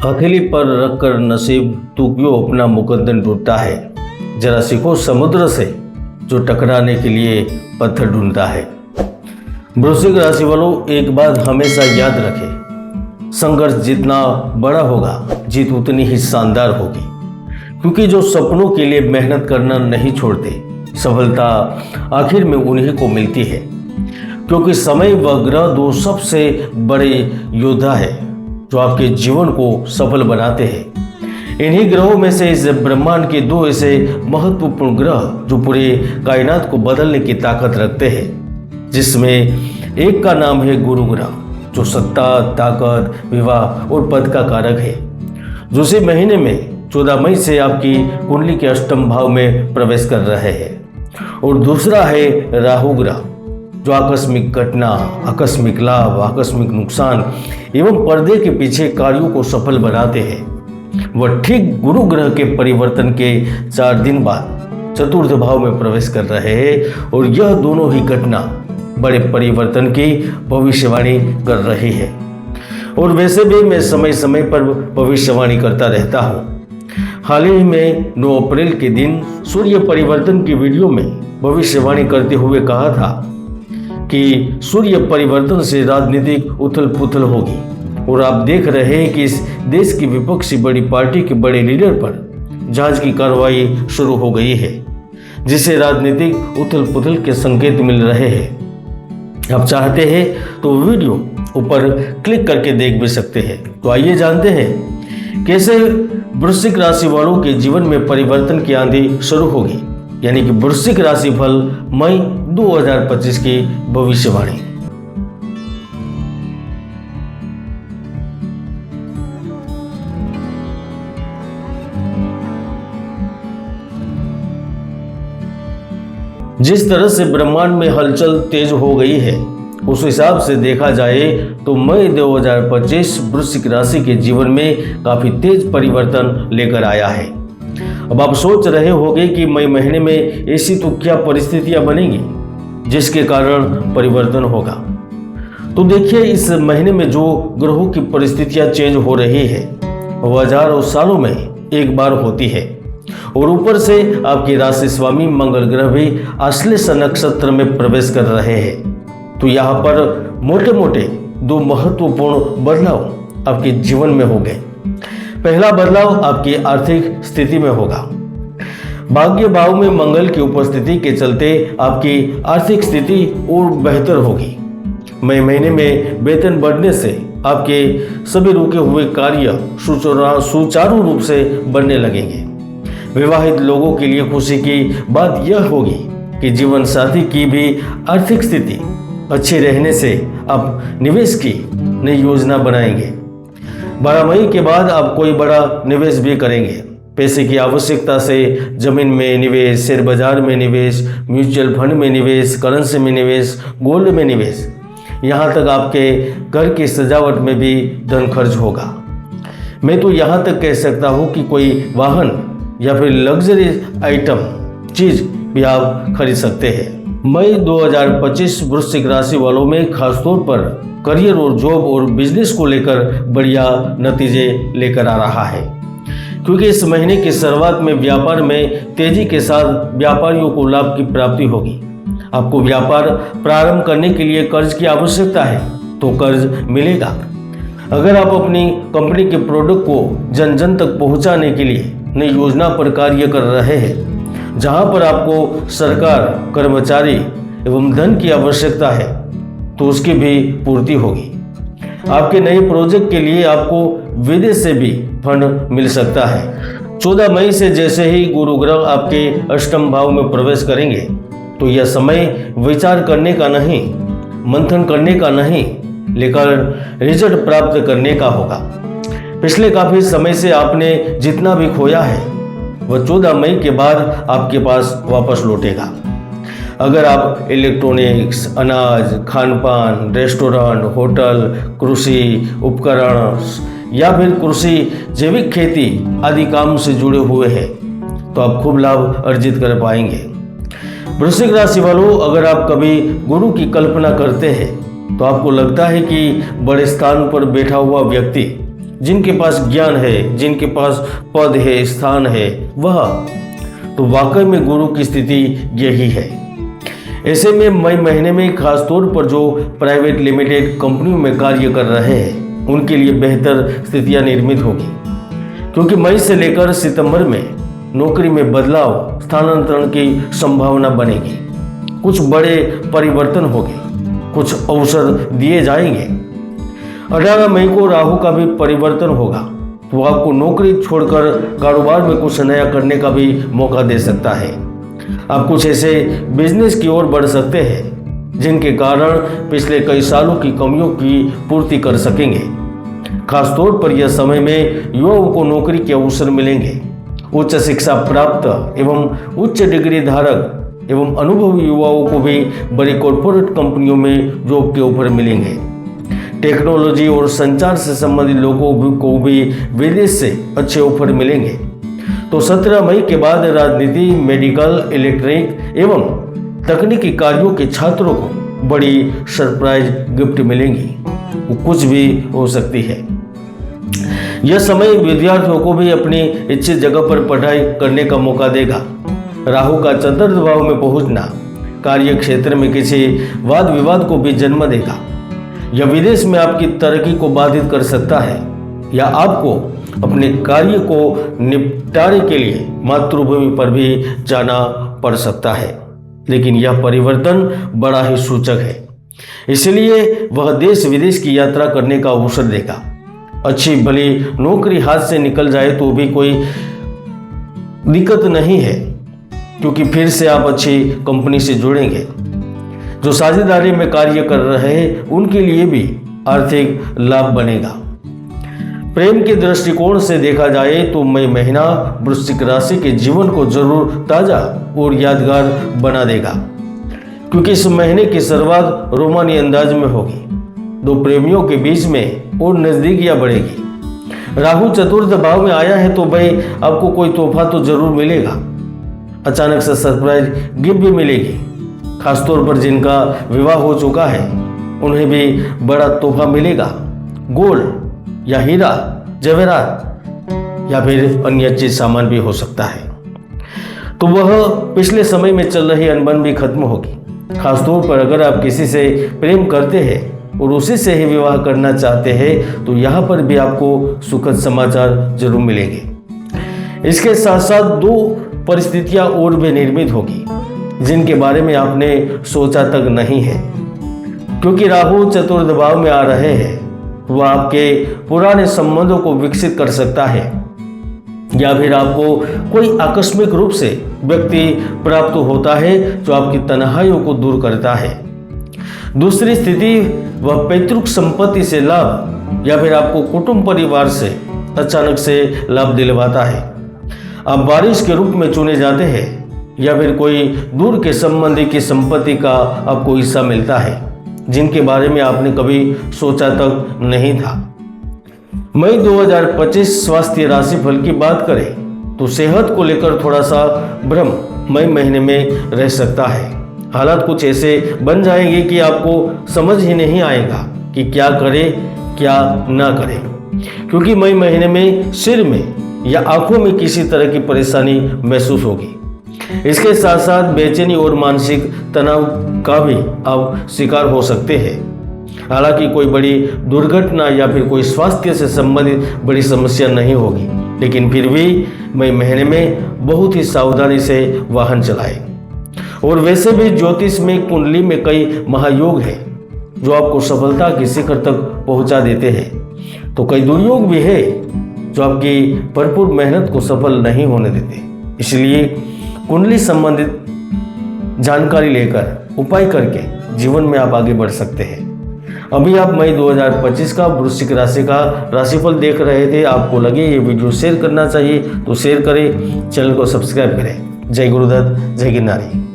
हथेली पर रखकर नसीब तू क्यों अपना मुकद्दर ढूंढता है। जरा सीखो समुद्र से जो टकराने के लिए पत्थर ढूंढता है। वृश्चिक राशि वालों, एक बात हमेशा याद रखें, संघर्ष जितना बड़ा होगा जीत उतनी ही शानदार होगी। क्योंकि जो सपनों के लिए मेहनत करना नहीं छोड़ते, सफलता आखिर में उन्हीं को मिलती है। क्योंकि समय व ग्रह दो सबसे बड़े योद्धा है जो आपके जीवन को सफल बनाते हैं। इन्हीं ग्रहों में से इस ब्रह्मांड के दो ऐसे महत्वपूर्ण ग्रह जो पूरे कायनात को बदलने की ताकत रखते हैं, जिसमें एक का नाम है गुरु ग्रह जो सत्ता, ताकत, विवाह और पद का कारक है, जो इसी महीने में 14 मई से आपकी कुंडली के अष्टम भाव में प्रवेश कर रहे हैं। और दूसरा है राहु ग्रह जो आकस्मिक घटना, आकस्मिक लाभ, आकस्मिक नुकसान एवं पर्दे के पीछे कार्यों को सफल बनाते हैं। वह ठीक गुरु ग्रह के परिवर्तन के 4 दिन बाद चतुर्थ भाव में प्रवेश कर रहे हैं और यह दोनों ही घटना बड़े परिवर्तन की भविष्यवाणी कर रही है। और वैसे भी मैं समय समय पर भविष्यवाणी करता रहता हूँ। हाल ही में 9 अप्रैल के दिन सूर्य परिवर्तन की वीडियो में भविष्यवाणी करते हुए कहा था कि सूर्य परिवर्तन से राजनीतिक उथल पुथल होगी और आप देख रहे हैं कि इस देश की विपक्षी बड़ी पार्टी के बड़े लीडर पर जांच की कार्रवाई शुरू हो गई है, जिससे राजनीतिक उथल पुथल के संकेत मिल रहे हैं। आप चाहते हैं तो वीडियो ऊपर क्लिक करके देख भी सकते हैं। तो आइए जानते हैं कैसे वृश्चिक राशि वालों के जीवन में परिवर्तन की आंधी शुरू होगी, यानी कि वृश्चिक राशि फल मई 2025 की भविष्यवाणी। जिस तरह से ब्रह्मांड में हलचल तेज हो गई है, उस हिसाब से देखा जाए तो मई 2025 वृश्चिक राशि के जीवन में काफी तेज परिवर्तन लेकर आया है। अब आप सोच रहे होंगे कि मई महीने में ऐसी तो क्या परिस्थितियां बनेंगी जिसके कारण परिवर्तन होगा। तो देखिए, इस महीने में जो ग्रहों की परिस्थितियां चेंज हो रही है वह हजारों सालों में एक बार होती है। और ऊपर से आपकी राशि स्वामी मंगल ग्रह भी आश्लेष नक्षत्र में प्रवेश कर रहे हैं। तो यहाँ पर मोटे मोटे 2 महत्वपूर्ण बदलाव आपके जीवन में हो गए। पहला बदलाव आपकी आर्थिक स्थिति में होगा। भाग्य भाव में मंगल की उपस्थिति के चलते आपकी आर्थिक स्थिति और बेहतर होगी। मई महीने में वेतन बढ़ने से आपके सभी रुके हुए कार्य सुचारू रूप से बनने लगेंगे। विवाहित लोगों के लिए खुशी की बात यह होगी कि जीवन साथी की भी आर्थिक स्थिति अच्छी रहने से आप निवेश की नई योजना बनाएंगे। 12 मई के बाद आप कोई बड़ा निवेश भी करेंगे। पैसे की आवश्यकता से जमीन में निवेश, शेयर बाजार में निवेश, म्यूचुअल फंड में निवेश, करेंसी में निवेश, गोल्ड में निवेश, यहाँ तक आपके घर की सजावट में भी धन खर्च होगा। मैं तो यहाँ तक कह सकता हूँ कि कोई वाहन या फिर लग्जरी आइटम चीज भी आप खरीद सकते हैं। मई 2025 वृश्चिक राशि वालों में खासतौर पर करियर और जॉब और बिजनेस को लेकर बढ़िया नतीजे लेकर आ रहा है। क्योंकि इस महीने की शुरुआत में व्यापार में तेजी के साथ व्यापारियों को लाभ की प्राप्ति होगी। आपको व्यापार प्रारंभ करने के लिए कर्ज की आवश्यकता है तो कर्ज मिलेगा। अगर आप अपनी कंपनी के प्रोडक्ट को जन जन तक पहुंचाने के लिए नई योजना पर कार्य कर रहे हैं, जहां पर आपको सरकार, कर्मचारी एवं धन की आवश्यकता है, तो उसकी भी पूर्ति होगी। आपके नए प्रोजेक्ट के लिए आपको विदेश से भी फंड मिल सकता है। 14 मई से जैसे ही गुरु ग्रह आपके अष्टम भाव में प्रवेश करेंगे, तो यह समय विचार करने का नहीं, मंथन करने का नहीं, लेकर रिजल्ट प्राप्त करने का होगा। पिछले काफी समय से आपने जितना भी खोया है वह 14 मई के बाद आपके पास वापस लौटेगा। अगर आप इलेक्ट्रॉनिक्स, अनाज, खान पान, रेस्टोरेंट, होटल, कृषि उपकरण या फिर कृषि, जैविक खेती आदि काम से जुड़े हुए हैं तो आप खूब लाभ अर्जित कर पाएंगे। वृश्चिक राशि वालों, अगर आप कभी गुरु की कल्पना करते हैं तो आपको लगता है कि बड़े स्थान पर बैठा हुआ व्यक्ति जिनके पास ज्ञान है, जिनके पास पद है, स्थान है, वह तो वाकई में गुरु की स्थिति यही है। ऐसे में मई महीने में खास तौर पर जो प्राइवेट लिमिटेड कंपनियों में कार्य कर रहे हैं उनके लिए बेहतर स्थितियां निर्मित होगी, क्योंकि मई से लेकर सितंबर में नौकरी में बदलाव, स्थानांतरण की संभावना बनेगी। कुछ बड़े परिवर्तन होंगे, कुछ अवसर दिए जाएंगे। 18 मई को राहु का भी परिवर्तन होगा, तो आपको नौकरी छोड़कर कारोबार में कुछ नया करने का भी मौका दे सकता है। आप कुछ ऐसे बिजनेस की ओर बढ़ सकते हैं जिनके कारण पिछले कई सालों की कमियों की पूर्ति कर सकेंगे। खासतौर पर यह समय में युवाओं को नौकरी के अवसर मिलेंगे। उच्च शिक्षा प्राप्त एवं उच्च डिग्री धारक एवं अनुभवी युवाओं को भी बड़ी कॉर्पोरेट कंपनियों में जॉब के ऑफर मिलेंगे। टेक्नोलॉजी और संचार से संबंधित लोगों को भी विदेश से अच्छे ऑफर मिलेंगे। तो 17 मई के बाद राजनीति, मेडिकल, इलेक्ट्रिक एवं तकनीकी कार्यों के छात्रों को बड़ी सरप्राइज गिफ्ट मिलेंगी। वो कुछ भी हो सकती है। यह समय विद्यार्थियों को भी अपनी इच्छित जगह पर पढ़ाई करने का मौका देगा। राहु का चतुर्थ भाव में पहुंचना कार्य क्षेत्र में किसी वाद विवाद को भी जन्म देगा। यह विदेश में आपकी तरक्की को बाधित कर सकता है, या आपको अपने कार्य को निपटाने के लिए मातृभूमि पर भी जाना पड़ सकता है। लेकिन यह परिवर्तन बड़ा ही सूचक है, इसलिए वह देश विदेश की यात्रा करने का अवसर देगा। अच्छी भली नौकरी हाथ से निकल जाए तो भी कोई दिक्कत नहीं है, क्योंकि फिर से आप अच्छी कंपनी से जुड़ेंगे। जो साझेदारी में कार्य कर रहे हैं उनके लिए भी आर्थिक लाभ बनेगा। प्रेम के दृष्टिकोण से देखा जाए तो मई महीना वृश्चिक राशि के जीवन को जरूर ताजा और यादगार बना देगा, क्योंकि इस महीने की शुरुआत रोमानी अंदाज में होगी। दो प्रेमियों के बीच में और नजदीकियां बढ़ेगी। राहु चतुर्थ भाव में आया है तो भाई आपको कोई तोहफा तो जरूर मिलेगा। अचानक से सरप्राइज गिफ्ट भी मिलेगी। खासतौर पर जिनका विवाह हो चुका है उन्हें भी बड़ा तोहफा मिलेगा। गोल्ड या हीरा जवेरात या फिर अन्य चीज सामान भी हो सकता है। तो वह पिछले समय में चल रही अनबन भी खत्म होगी। खासतौर पर अगर आप किसी से प्रेम करते हैं और उसी से ही विवाह करना चाहते हैं तो यहाँ पर भी आपको सुखद समाचार जरूर मिलेंगे। इसके साथ साथ दो परिस्थितियां और भी निर्मित होगी जिनके बारे में आपने सोचा तक नहीं है, क्योंकि राहु चतुर्थ भाव में आ रहे हैं। वह आपके पुराने संबंधों को विकसित कर सकता है, या फिर आपको कोई आकस्मिक रूप से व्यक्ति प्राप्त होता है जो आपकी तन्हाइयों को दूर करता है। दूसरी स्थिति वह पैतृक संपत्ति से लाभ या फिर आपको कुटुंब परिवार से अचानक से लाभ दिलवाता है। आप बारिश के रूप में चुने जाते हैं या फिर कोई दूर के संबंधी की संपत्ति का आपको हिस्सा मिलता है जिनके बारे में आपने कभी सोचा तक नहीं था। मई 2025 स्वास्थ्य राशि फल की बात करें तो सेहत को लेकर थोड़ा सा भ्रम मई महीने में रह सकता है। हालात कुछ ऐसे बन जाएंगे कि आपको समझ ही नहीं आएगा कि क्या करें क्या ना करें, क्योंकि मई महीने में सिर में या आंखों में किसी तरह की परेशानी महसूस होगी। इसके साथ साथ बेचैनी और मानसिक तनाव का भी आप शिकार हो सकते हैं। हालांकि कोई बड़ी दुर्घटना या फिर कोई स्वास्थ्य से संबंधित बड़ी समस्या नहीं होगी, लेकिन फिर भी मई महीने में बहुत ही सावधानी से वाहन चलाएं। और वैसे भी ज्योतिष में कुंडली में कई महायोग हैं जो आपको सफलता के शिखर तक पहुंचा देते हैं, तो कई दुर्योग भी है जो आपकी भरपूर मेहनत को सफल नहीं होने देते। इसलिए कुंडली संबंधित जानकारी लेकर उपाय करके जीवन में आप आगे बढ़ सकते हैं। अभी आप मई 2025 का वृश्चिक राशि का राशिफल देख रहे थे। आपको लगे ये वीडियो शेयर करना चाहिए तो शेयर करें, चैनल को सब्सक्राइब करें। जय गुरुदत्त, जय गिरनारी।